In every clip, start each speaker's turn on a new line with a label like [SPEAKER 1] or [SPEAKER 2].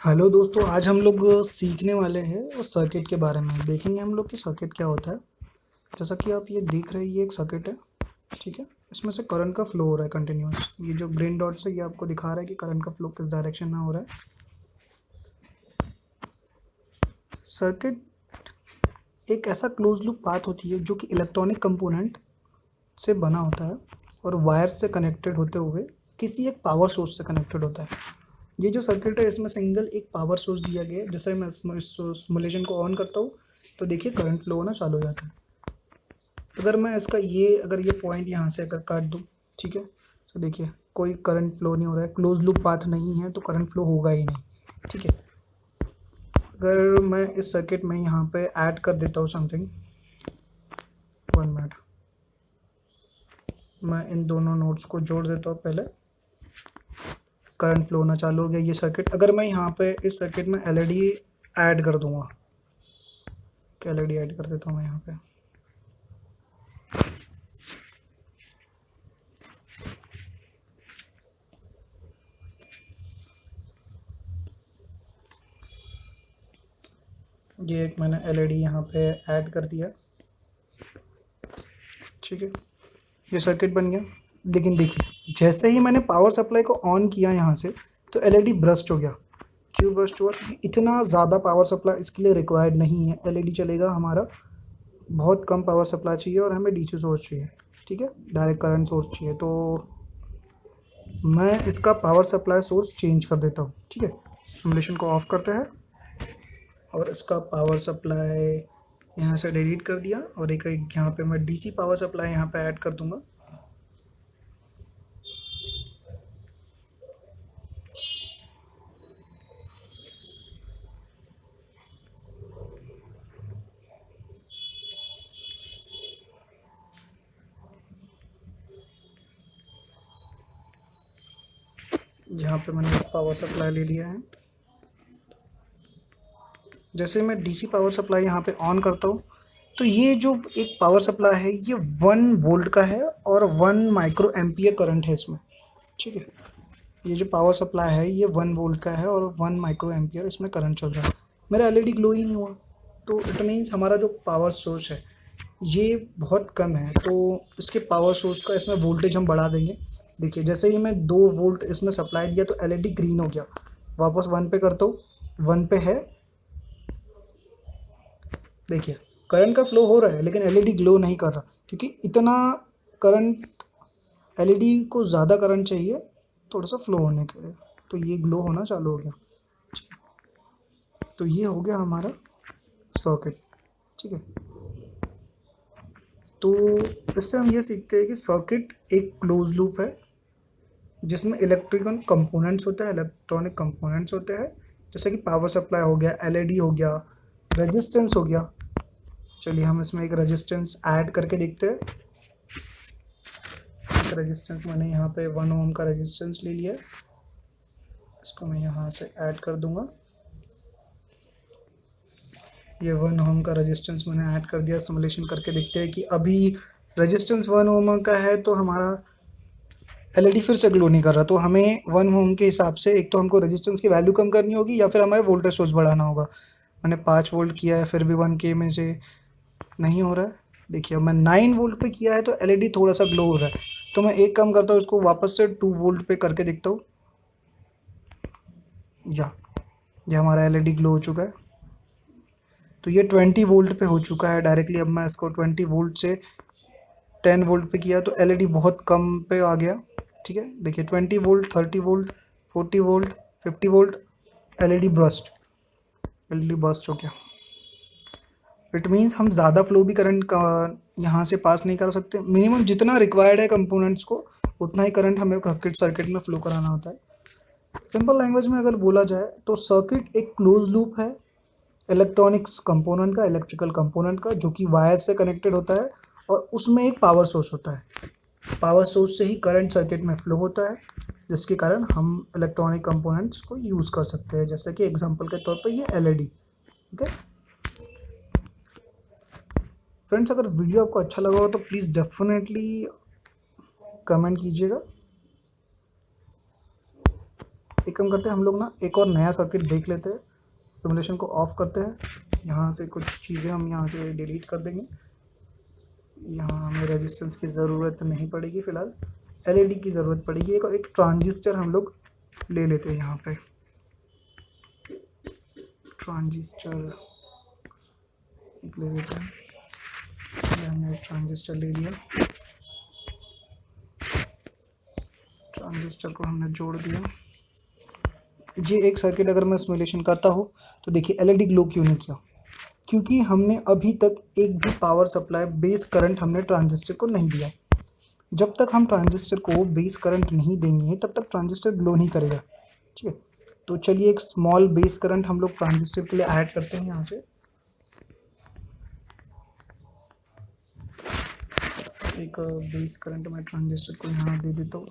[SPEAKER 1] Hello दोस्तों, आज हम लोग सीखने वाले हैं उस सर्किट के बारे में। देखेंगे हम लोग कि सर्किट क्या होता है। जैसा कि आप ये देख रहे हैं, ये एक सर्किट है। ठीक है। इसमें से करंट का फ्लो हो रहा है कंटिन्यूअस। ये जो ग्रीन डॉट्स है ये आपको दिखा रहा है कि करंट का फ्लो किस डायरेक्शन में हो रहा है। सर्किट एक ऐसा क्लोज लूप पाथ होती है जो कि इलेक्ट्रॉनिक कंपोनेंट से बना होता है और वायर से कनेक्टेड होते हुए किसी एक पावर सोर्स से कनेक्टेड होता है। ये जो सर्किट है इसमें सिंगल एक पावर सोर्स दिया गया है। जैसे मैं इस सिमुलेशन को ऑन करता हूँ तो देखिए करंट फ्लो होना चालू हो जाता है। अगर मैं इसका अगर ये पॉइंट यहाँ से अगर काट दूँ, ठीक है, तो देखिए कोई करंट फ्लो नहीं हो रहा है। क्लोज लूप पाथ नहीं है तो करंट फ्लो होगा ही नहीं। ठीक है। अगर मैं इस सर्किट में यहाँ पे ऐड कर देता हूँ समथिंग, 1 मिनट, मैं इन दोनों नोड्स को जोड़ देता हूँ पहले। करंट फ्लो होना चालू हो गया ये सर्किट। अगर मैं यहाँ पे इस सर्किट में एलईडी ऐड कर दूंगा, एलईडी ऐड कर देता हूँ मैं यहाँ पे। ये एक मैंने एलईडी यहाँ पे ऐड कर दिया। ठीक है, ये सर्किट बन गया। लेकिन देखिए जैसे ही मैंने पावर सप्लाई को ऑन किया यहाँ से तो एलईडी ब्रस्ट हो गया। क्यों ब्रस्ट हुआ? क्योंकि इतना ज़्यादा पावर सप्लाई इसके लिए रिक्वायर्ड नहीं है। एलईडी चलेगा हमारा, बहुत कम पावर सप्लाई चाहिए और हमें डीसी सोर्स चाहिए। ठीक है, डायरेक्ट करंट सोर्स चाहिए। तो मैं इसका पावर सप्लाई सोर्स चेंज कर देता हूँ। ठीक है, सिमुलेशन को ऑफ करते हैं और इसका पावर सप्लाई यहाँ से डिलीट कर दिया और एक यहाँ पे मैं डीसी पावर सप्लाई यहाँ पे ऐड कर दूंगा। जहाँ पे मैंने पावर सप्लाई ले लिया है। जैसे मैं डीसी पावर सप्लाई यहाँ पे ऑन करता हूँ तो ये जो एक पावर सप्लाई है ये 1 वोल्ट का है और 1 माइक्रो एम्पियर करंट है इसमें। ठीक है, ये जो पावर सप्लाई है ये 1 वोल्ट का है और 1 माइक्रो एम्पियर इसमें करंट चल रहा है। मेरा एलईडी ग्लो ही नहीं हुआ। तो इट मीन्स हमारा जो पावर सोर्स है ये बहुत कम है। तो इसके पावर सोर्स का इसमें वोल्टेज हम बढ़ा देंगे। देखिए जैसे ही मैं 2 वोल्ट इसमें सप्लाई दिया तो एलईडी ग्रीन हो गया। वापस 1 पे करता हूँ, 1 पे है। देखिए करंट का फ्लो हो रहा है लेकिन एलईडी ग्लो नहीं कर रहा क्योंकि इतना करंट, एलईडी को ज़्यादा करंट चाहिए थोड़ा सा फ्लो होने के लिए। तो ये ग्लो होना चालू हो गया। तो ये हो गया हमारा सर्किट। ठीक है, तो इससे हम ये सीखते हैं कि सर्किट एक क्लोज लूप है जिसमें इलेक्ट्रिकल कंपोनेंट्स होते हैं, इलेक्ट्रॉनिक कंपोनेंट्स होते हैं। जैसे कि पावर सप्लाई हो गया, एलईडी हो गया, रेजिस्टेंस हो गया। चलिए हम इसमें एक रेजिस्टेंस ऐड करके देखते हैं। एक रेजिस्टेंस मैंने यहाँ पे 1 ओम का रेजिस्टेंस ले लिया है। इसको मैं यहाँ से ऐड कर दूंगा। ये 1 ओम का रेजिस्टेंस मैंने ऐड कर दिया। सिमुलेशन करके देखते हैं कि अभी रेजिस्टेंस 1 ओम का है तो हमारा एलईडी फिर से ग्लो नहीं कर रहा। तो हमें 1 ओम के हिसाब से एक तो हमको रेजिस्टेंस की वैल्यू कम करनी होगी या फिर हमें वोल्टेज सोर्स बढ़ाना होगा। मैंने 5 वोल्ट किया है फिर भी 1K में से नहीं हो रहा है। देखिए अब मैं 9 वोल्ट पे किया है तो एलईडी थोड़ा सा ग्लो हो रहा है। तो मैं एक काम करता हूँ, इसको वापस से 2 वोल्ट पे करके देखता हूँ। या ये हमारा एलईडी ग्लो हो चुका है। तो ये 20 वोल्ट पे हो चुका है डायरेक्टली। अब मैं इसको 20 वोल्ट से 10 वोल्ट पे किया तो एलईडी बहुत कम पे आ गया। ठीक है, देखिए 20 volt, 30 volt, 40 volt, 50 volt, LED burst, LED burst हो गया। इट मीन्स हम ज़्यादा फ्लो भी करंट का यहाँ से पास नहीं कर सकते। मिनिमम जितना रिक्वायर्ड है कंपोनेंट्स को उतना ही करंट हमें सर्किट में फ्लो कराना होता है। सिंपल लैंग्वेज में अगर बोला जाए तो सर्किट एक क्लोज लूप है इलेक्ट्रॉनिक्स कंपोनेंट का, इलेक्ट्रिकल कंपोनेंट का, जो कि वायर से कनेक्टेड होता है और उसमें एक पावर सोर्स होता है। पावर सोर्स से ही करंट सर्किट में फ्लो होता है जिसके कारण हम इलेक्ट्रॉनिक कंपोनेंट्स को यूज़ कर सकते हैं। जैसे कि एग्जांपल के तौर पर ये एलईडी। ठीक है फ्रेंड्स, अगर वीडियो आपको अच्छा लगा हो तो प्लीज़ डेफिनेटली कमेंट कीजिएगा। एक काम करते हैं हम लोग ना, एक और नया सर्किट देख लेते हैं। सिमुलेशन को ऑफ करते हैं, यहाँ से कुछ चीज़ें हम यहाँ से डिलीट कर देंगे। यहाँ हमें रेजिस्टेंस की ज़रूरत नहीं पड़ेगी फ़िलहाल, एलईडी की ज़रूरत पड़ेगी। एक ट्रांजिस्टर हम लोग ले लेते हैं यहाँ पे। ट्रांजिस्टर एक ले लेते हैं, हमने ट्रांजिस्टर ले लिया। ट्रांजिस्टर को हमने जोड़ दिया। ये एक सर्किट अगर मैं सिमुलेशन करता हूँ तो देखिए एलईडी ग्लो क्यों नहीं किया, क्योंकि हमने अभी तक एक भी पावर सप्लाई बेस करंट हमने ट्रांजिस्टर को नहीं दिया। जब तक हम ट्रांजिस्टर को बेस करंट नहीं देंगे तब तक ट्रांजिस्टर ग्लो नहीं करेगा। ठीक है, तो चलिए एक स्मॉल बेस करंट हम लोग ट्रांजिस्टर के लिए ऐड करते हैं। यहाँ से एक बेस करंट मैं ट्रांजिस्टर को यहाँ दे देता हूँ।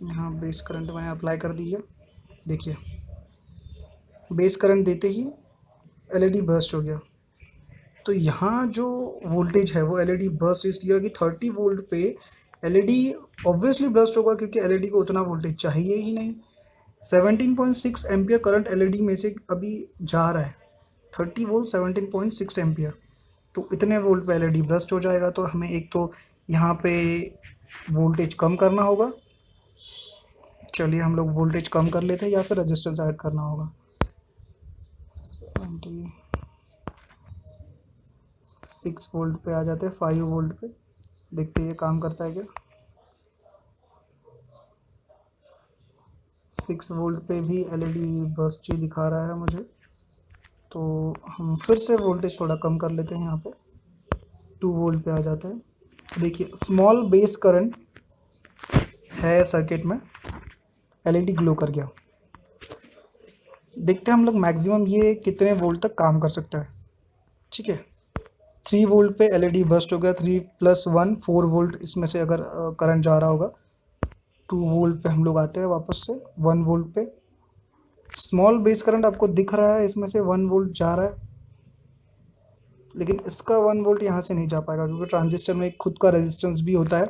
[SPEAKER 1] यहाँ बेस करंट मैंने अप्लाई कर दिया। देखिए बेस करंट देते ही एलईडी बर्स्ट हो गया। तो यहाँ जो वोल्टेज है वो एलईडी बर्स्ट इसलिए कि 30 वोल्ट पे एलईडी ऑब्वियसली बर्स्ट होगा, क्योंकि एलईडी को उतना वोल्टेज चाहिए ही नहीं। 17.6 एम्पियर करंट एलईडी में से अभी जा रहा है, 30 वोल्ट 17.6 एम्पियर, तो इतने वोल्ट पे एलईडी बर्स्ट हो जाएगा। तो हमें एक तो यहाँ पे वोल्टेज कम करना होगा। चलिए हम लोग वोल्टेज कम कर लेते हैं, या फिर रेजिस्टेंस ऐड करना होगा। 6 वोल्ट पे आ जाते हैं, 5 वोल्ट पे देखते हैं ये काम करता है क्या। 6 वोल्ट पे भी एलईडी बर्स्ट ही दिखा रहा है मुझे, तो हम फिर से वोल्टेज थोड़ा कम कर लेते हैं। यहाँ पे 2 वोल्ट पे आ जाता है। देखिए स्मॉल बेस करंट है सर्किट में, एलईडी ग्लो कर गया। देखते हैं हम लोग मैक्सिमम ये कितने वोल्ट तक काम कर सकता है। ठीक है, 3 वोल्ट पे एलईडी बर्स्ट हो गया। 3 + 1 4 वोल्ट इसमें से अगर करंट जा रहा होगा। 2 वोल्ट पे हम लोग आते हैं वापस से 1 वोल्ट पे। स्मॉल बेस करंट आपको दिख रहा है, इसमें से 1 वोल्ट जा रहा है, लेकिन इसका 1 वोल्ट यहाँ से नहीं जा पाएगा, क्योंकि ट्रांजिस्टर में एक खुद का रेजिस्टेंस भी होता है,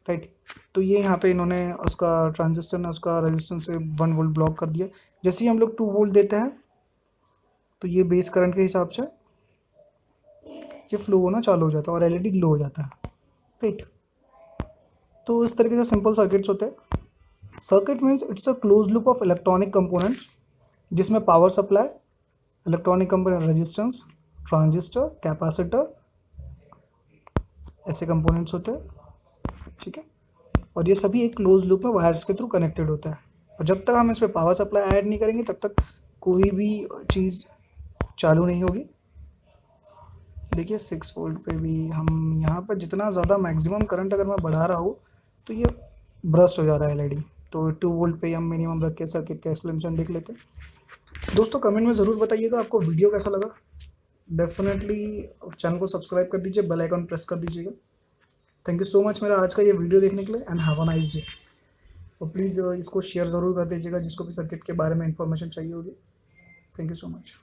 [SPEAKER 1] राइट। तो ये यहाँ पे इन्होंने उसका ट्रांजिस्टर ने उसका रेजिस्टेंस से 1 वोल्ट ब्लॉक कर दिया। जैसे ही हम लोग 2 वोल्ट देते हैं तो ये बेस करंट के हिसाब से ये फ्लो होना चालू हो जाता है और एलईडी ग्लो हो जाता है, राइट। तो इस तरीके से सिंपल सर्किट्स होते हैं। Circuit means it's a close loop of electronic components, जिसमें power supply, electronic component, resistance, transistor, capacitor, ऐसे कंपोनेंट्स होते हैं। ठीक है, और ये सभी एक क्लोज लूप में वायर्स के थ्रू कनेक्टेड होता है। और जब तक हम इस पर पावर सप्लाई ऐड नहीं करेंगे तब तक कोई भी चीज़ चालू नहीं होगी। देखिए 6 वोल्ट पे भी हम यहाँ पर जितना ज़्यादा मैक्सिमम करंट अगर मैं बढ़ा रहा हूँ तो ये ब्रस्ट हो जा रहा है एलईडी। तो 2 वोल्ट पे हम मिनिमम रख के सर्किट का एक्सप्लेनेशन देख लेते हैं। दोस्तों कमेंट में ज़रूर बताइएगा आपको वीडियो कैसा लगा। डेफिनेटली चैनल को सब्सक्राइब कर दीजिए, बेल आइकन प्रेस कर दीजिएगा। थैंक यू सो मच मेरा आज का ये वीडियो देखने के लिए, and have a nice day. और प्लीज़ इसको शेयर ज़रूर कर दीजिएगा जिसको भी सर्किट के बारे में इंफॉर्मेशन चाहिए होगी। Thank you so much.